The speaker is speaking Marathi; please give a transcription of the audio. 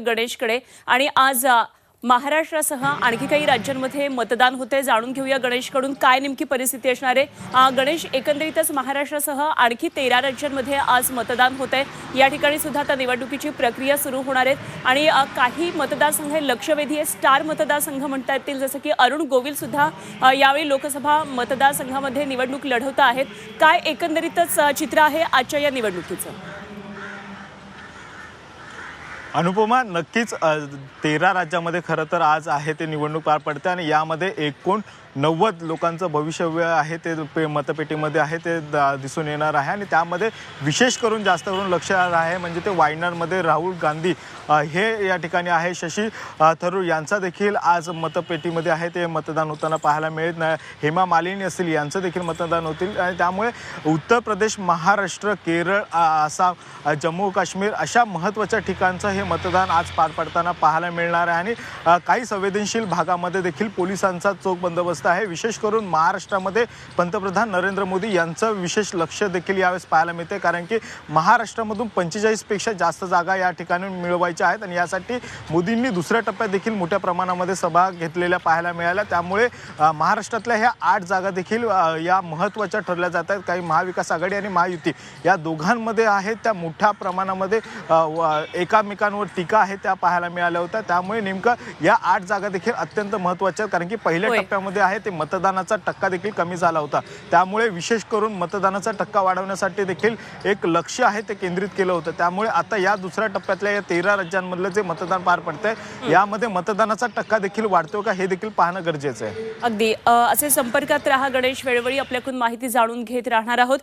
गणेशकडे। आणि आज महाराष्ट्रासह आणखी काही राज्यांमध्ये मतदान होते। जाणून घेऊया गणेशकडून काय नेमकी परिस्थिती असणार आहे। गणेश, एकंदरीतच महाराष्ट्रासह आणखी 13 राज्यांमध्ये आज मतदान होते। या ठिकाणी सुद्धा आता निवडणुकीची प्रक्रिया सुरू होणार आहे आणि काही मतदारसंघ हे लक्षवेधी आहे, स्टार मतदारसंघ म्हणता येतील, जसं की अरुण गोविल सुद्धा यावेळी लोकसभा मतदारसंघामध्ये निवडणूक लढवत आहेत। काय एकंदरीतच चित्र आहे आजच्या या निवडणुकीचं? अनुपमा, नक्कीच 13 राज्यामध्ये खरं तर आज आहे ते निवडणूक पार पडते आणि यामध्ये एकूण 90 लोकांचं भविष्यव्य आहे ते मतपेटीमध्ये आहे ते दिसून येणार आहे। आणि त्यामध्ये विशेष करून जास्त करून लक्ष आहे म्हणजे ते वायनाडमध्ये राहुल गांधी हे या ठिकाणी आहे। शशी थरूर यांचा देखील आज मतपेटीमध्ये आहे ते मतदान होताना पाहायला मिळेल। हेमा मालिनी असतील यांचं देखील मतदान होतील आणि त्यामुळे उत्तर प्रदेश, महाराष्ट्र, केरळ, आसाम, जम्मू काश्मीर अशा महत्त्वाच्या ठिकाणचं हे मतदान आज पार पडताना पाहायला मिळणार आहे। आणि काही संवेदनशील भागामध्ये देखील पोलिसांचा चोख बंदोबस्त आहे। विशेष करून महाराष्ट्रामध्ये पंतप्रधान नरेंद्र मोदी यांचं विशेष लक्ष देखील यावेळेस पाहायला मिळते, कारण की महाराष्ट्रामधून 45 पेक्षा जास्त जागा या ठिकाणी मिळवायच्या आहेत आणि यासाठी मोदींनी दुसऱ्या टप्प्यात देखील मोठ्या प्रमाणामध्ये सभा घेतलेल्या पाहायला मिळाल्या। त्यामुळे महाराष्ट्रातल्या ह्या 8 जागा देखील या महत्त्वाच्या ठरल्या जात आहेत। काही महाविकास आघाडी आणि महायुती या दोघांमध्ये आहेत त्या मोठ्या प्रमाणामध्ये एकामेकांवर टीका आहे त्या पाहायला मिळाल्या होत्या। त्यामुळे नेमकं या 8 जागा देखील अत्यंत महत्त्वाच्या, कारण की पहिल्या टप्प्यामध्ये आहे ते मतदानाचा टक्का देखील कमी झाला होता। त्यामुळे विशेष करून मतदानाचा टक्का वाढवण्यासाठी देखील एक लक्ष आहे ते केंद्रित केलं होतं। त्यामुळे आता या दुसऱ्या टप्प्यातल्या या 13 राज्यांमधलं जे मतदान पार पडतंय यामध्ये मतदानाचा टक्का देखील वाढतो का हे देखील पाहणं गरजेचं आहे। अगदी असे संपर्कात राहा गणेश, वेळोवेळी आपल्याकडून माहिती जाणून घेत राहणार आहोत।